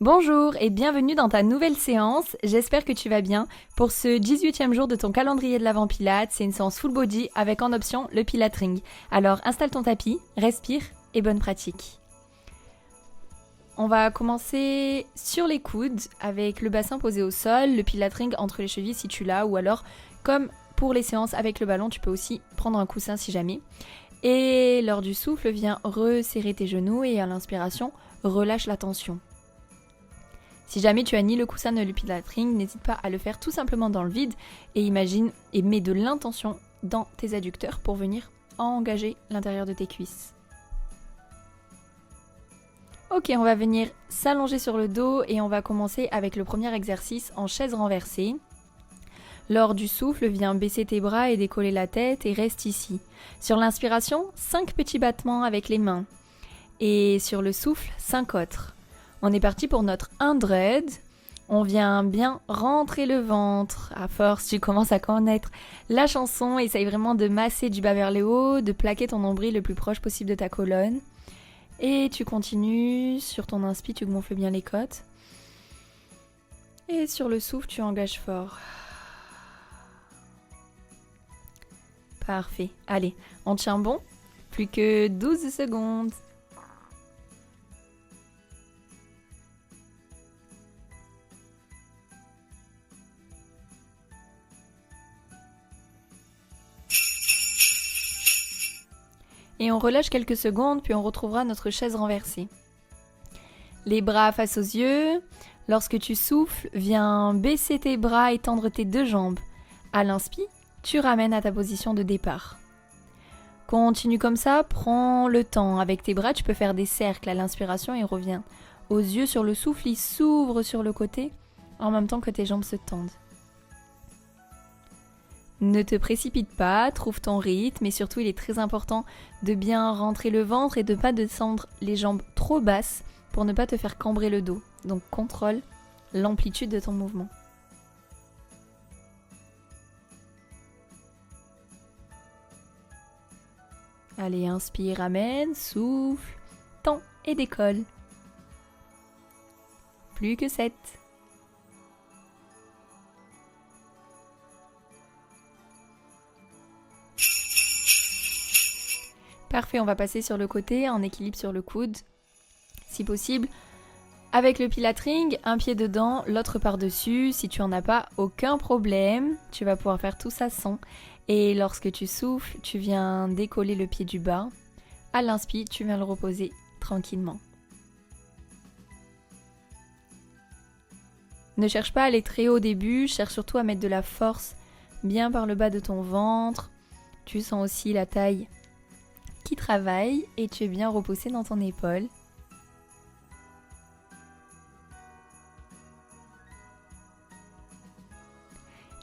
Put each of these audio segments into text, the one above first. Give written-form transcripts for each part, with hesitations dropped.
Bonjour et bienvenue dans ta nouvelle séance, j'espère que tu vas bien. Pour ce 18e jour de ton calendrier de l'Avent Pilates, c'est une séance full body avec en option le Pilatring. Alors installe ton tapis, respire et bonne pratique. On va commencer sur les coudes avec le bassin posé au sol, le Pilatring entre les chevilles si tu l'as, ou alors comme pour les séances avec le ballon, tu peux aussi prendre un coussin si jamais. Et lors du souffle, viens resserrer tes genoux et à l'inspiration, relâche la tension. Si jamais tu as ni le coussin ni le Pilatring, n'hésite pas à le faire tout simplement dans le vide et imagine et mets de l'intention dans tes adducteurs pour venir engager l'intérieur de tes cuisses. Ok, on va venir s'allonger sur le dos et on va commencer avec le premier exercice en chaise renversée. Lors du souffle, viens baisser tes bras et décoller la tête et reste ici. Sur l'inspiration, 5 petits battements avec les mains. Et sur le souffle, 5 autres. On est parti pour notre 100. On vient bien rentrer le ventre. À force, tu commences à connaître la chanson. Essaye vraiment de masser du bas vers le haut, de plaquer ton nombril le plus proche possible de ta colonne. Et tu continues. Sur ton inspi, tu gonfles bien les côtes. Et sur le souffle, tu engages fort. Parfait. Allez, on tient bon. Plus que 12 secondes. Et on relâche quelques secondes, puis on retrouvera notre chaise renversée. Les bras face aux yeux. Lorsque tu souffles, viens baisser tes bras et tendre tes deux jambes. À l'inspi, tu ramènes à ta position de départ. Continue comme ça, prends le temps. Avec tes bras, tu peux faire des cercles à l'inspiration et reviens aux yeux sur le souffle. Il s'ouvre sur le côté en même temps que tes jambes se tendent. Ne te précipite pas, trouve ton rythme et surtout il est très important de bien rentrer le ventre et de ne pas descendre les jambes trop basses pour ne pas te faire cambrer le dos. Donc contrôle l'amplitude de ton mouvement. Allez, inspire, ramène, souffle, tends et décolle. Plus que 7. Parfait, on va passer sur le côté en équilibre sur le coude. Si possible, avec le Pilatring, un pied dedans, l'autre par-dessus. Si tu n'en as pas, aucun problème. Tu vas pouvoir faire tout ça sans. Et lorsque tu souffles, tu viens décoller le pied du bas. À l'inspi, tu viens le reposer tranquillement. Ne cherche pas à aller très haut au début, cherche surtout à mettre de la force bien par le bas de ton ventre. Tu sens aussi la taille qui travaille et tu es bien repoussé dans ton épaule.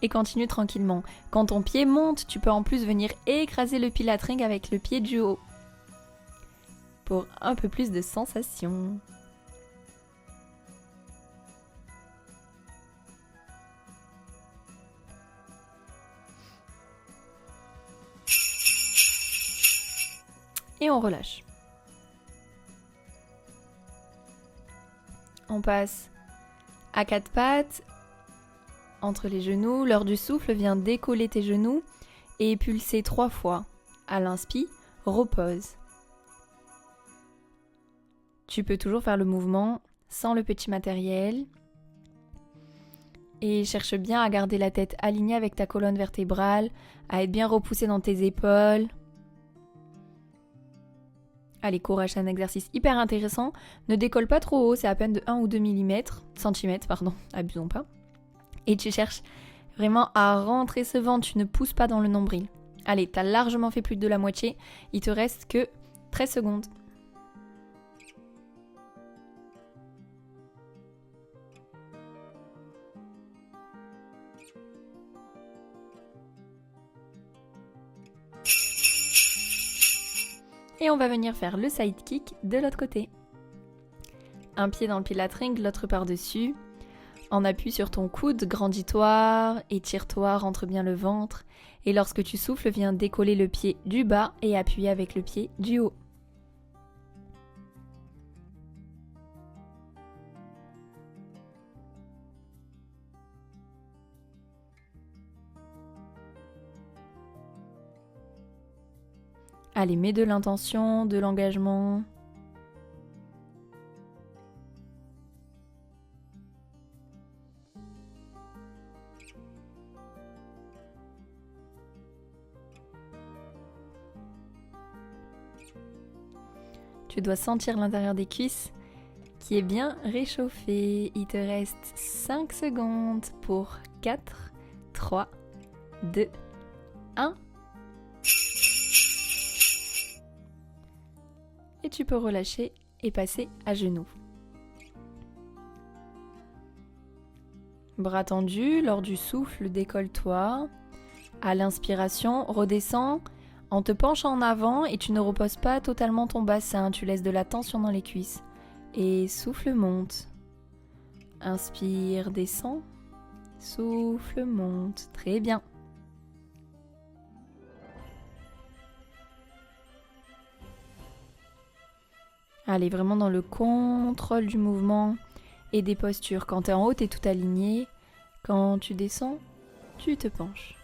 Et continue tranquillement. Quand ton pied monte, tu peux en plus venir écraser le Pilatring avec le pied du haut pour un peu plus de sensation. Et on relâche. On passe à 4 pattes, entre les genoux. Lors du souffle, viens décoller tes genoux et pulser 3 fois. À l'inspi, repose. Tu peux toujours faire le mouvement sans le petit matériel. Et cherche bien à garder la tête alignée avec ta colonne vertébrale, à être bien repoussé dans tes épaules. Allez, courage, c'est un exercice hyper intéressant. Ne décolle pas trop haut, c'est à peine de 1 ou 2 centimètres, abusons pas. Et tu cherches vraiment à rentrer ce ventre, tu ne pousses pas dans le nombril. Allez, t'as largement fait plus de la moitié, il te reste que 13 secondes. Et on va venir faire le sidekick de l'autre côté. Un pied dans le Pilatring, l'autre par-dessus. En appui sur ton coude, grandis-toi, étire-toi, rentre bien le ventre. Et lorsque tu souffles, viens décoller le pied du bas et appuyer avec le pied du haut. Allez, mets de l'intention, de l'engagement. Tu dois sentir l'intérieur des cuisses qui est bien réchauffé. Il te reste 5 secondes pour 4, 3, 2, 1. Et tu peux relâcher et passer à genoux. Bras tendus, lors du souffle, décolle-toi. À l'inspiration, redescends en te penchant en avant et tu ne reposes pas totalement ton bassin, tu laisses de la tension dans les cuisses. Et souffle, monte. Inspire, descends. Souffle, monte. Très bien. Allez, vraiment dans le contrôle du mouvement et des postures. Quand tu es en haut, tu es tout aligné. Quand tu descends, tu te penches.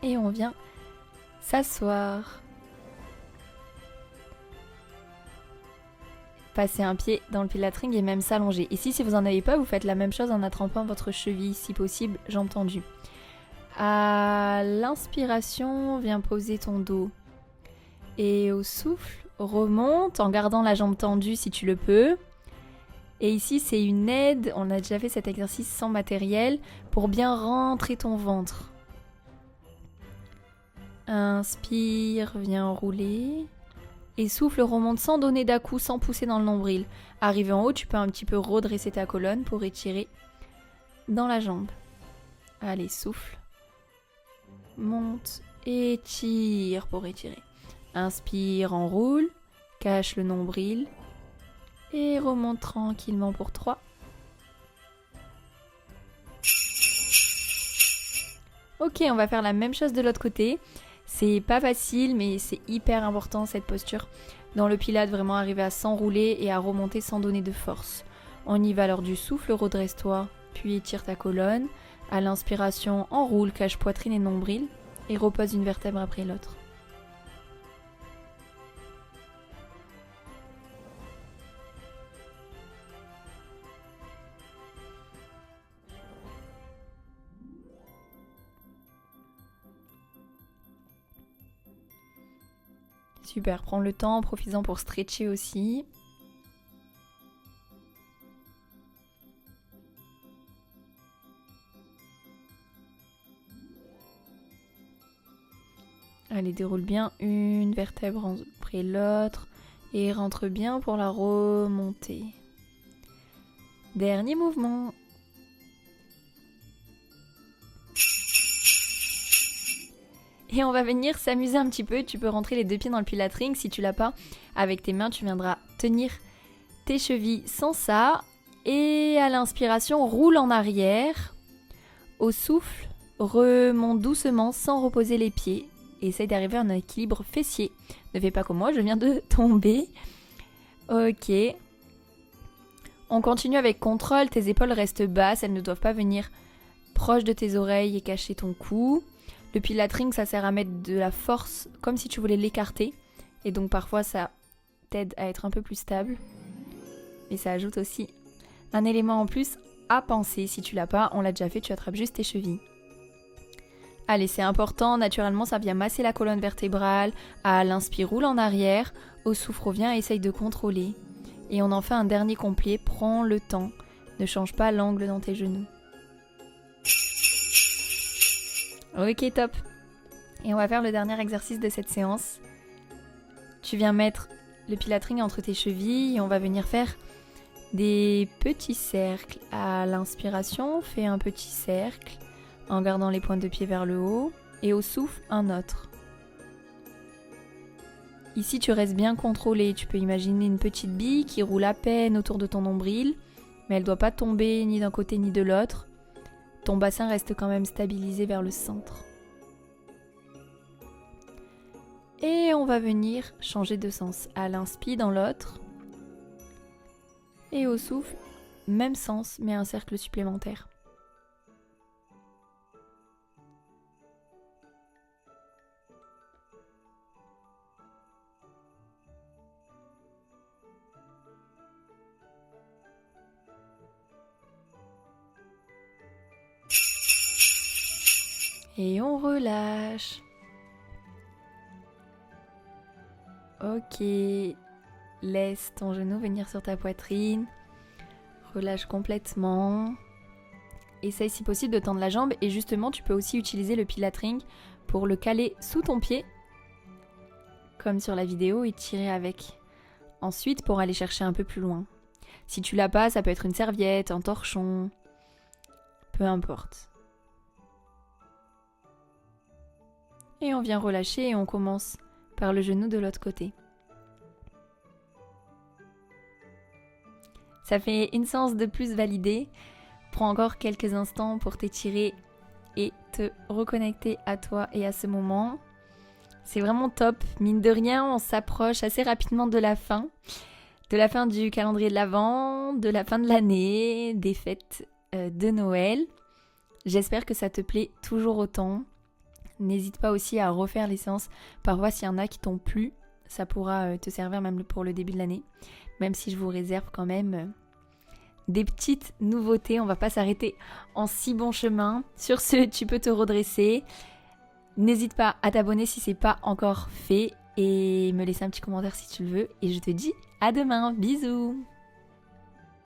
Et on vient s'asseoir. Passez un pied dans le Pilatring et même s'allonger. Ici, si vous n'en avez pas, vous faites la même chose en attrapant votre cheville, si possible, jambes tendues. À l'inspiration, viens poser ton dos. Et au souffle, remonte en gardant la jambe tendue si tu le peux. Et ici, c'est une aide, on a déjà fait cet exercice sans matériel, pour bien rentrer ton ventre. Inspire, viens enrouler. Et souffle, remonte sans donner d'à-coup, sans pousser dans le nombril. Arrivé en haut, tu peux un petit peu redresser ta colonne pour étirer dans la jambe. Allez, souffle. Monte, étire pour étirer. Inspire, enroule, cache le nombril. Et remonte tranquillement pour 3. Ok, on va faire la même chose de l'autre côté. C'est pas facile, mais c'est hyper important cette posture. Dans le Pilate, vraiment arriver à s'enrouler et à remonter sans donner de force. On y va lors du souffle, redresse-toi, puis étire ta colonne. À l'inspiration, enroule, cache poitrine et nombril et repose une vertèbre après l'autre. Super, prends le temps, profites-en pour stretcher aussi. Allez, déroule bien une vertèbre après l'autre et rentre bien pour la remontée. Dernier mouvement. Et on va venir s'amuser un petit peu. Tu peux rentrer les 2 pieds dans le Pilatring. Si tu l'as pas, avec tes mains, tu viendras tenir tes chevilles sans ça. Et à l'inspiration, roule en arrière. Au souffle, remonte doucement sans reposer les pieds. Essaye d'arriver à un équilibre fessier. Ne fais pas comme moi, je viens de tomber. Ok. On continue avec contrôle. Tes épaules restent basses. Elles ne doivent pas venir proche de tes oreilles et cacher ton cou. Le Pilatring, ça sert à mettre de la force comme si tu voulais l'écarter. Et donc parfois, ça t'aide à être un peu plus stable. Et ça ajoute aussi un élément en plus à penser. Si tu l'as pas, on l'a déjà fait, tu attrapes juste tes chevilles. Allez, c'est important. Naturellement, ça vient masser la colonne vertébrale. À l'inspire, roule en arrière. Au souffle, reviens, essaye de contrôler. Et on en fait un dernier complet. Prends le temps. Ne change pas l'angle dans tes genoux. Ok, top. Et on va faire le dernier exercice de cette séance. Tu viens mettre le Pilatring entre tes chevilles et on va venir faire des petits cercles. À l'inspiration, fais un petit cercle en gardant les pointes de pied vers le haut et au souffle, un autre. Ici, tu restes bien contrôlé. Tu peux imaginer une petite bille qui roule à peine autour de ton nombril, mais elle ne doit pas tomber ni d'un côté ni de l'autre. ton bassin reste quand même stabilisé vers le centre. Et on va venir changer de sens. À l'inspire dans l'autre. Et au souffle, même sens, mais un cercle supplémentaire. Et on relâche. Ok. Laisse ton genou venir sur ta poitrine. Relâche complètement. Essaye si possible de tendre la jambe. Et justement, tu peux aussi utiliser le Pilates Ring pour le caler sous ton pied. Comme sur la vidéo et tirer avec. Ensuite, pour aller chercher un peu plus loin. Si tu l'as pas, ça peut être une serviette, un torchon. Peu importe. Et on vient relâcher et on commence par le genou de l'autre côté. Ça fait une séance de plus validée. Prends encore quelques instants pour t'étirer et te reconnecter à toi et à ce moment. C'est vraiment top. Mine de rien, on s'approche assez rapidement de la fin. De la fin du calendrier de l'Avent, de la fin de l'année, des fêtes de Noël. J'espère que ça te plaît toujours autant. N'hésite pas aussi à refaire les séances. Parfois, s'il y en a qui t'ont plu, ça pourra te servir même pour le début de l'année. Même si je vous réserve quand même des petites nouveautés. On va pas s'arrêter en si bon chemin. Sur ce, tu peux te redresser. N'hésite pas à t'abonner si c'est pas encore fait. Et me laisser un petit commentaire si tu le veux. Et je te dis à demain. Bisous!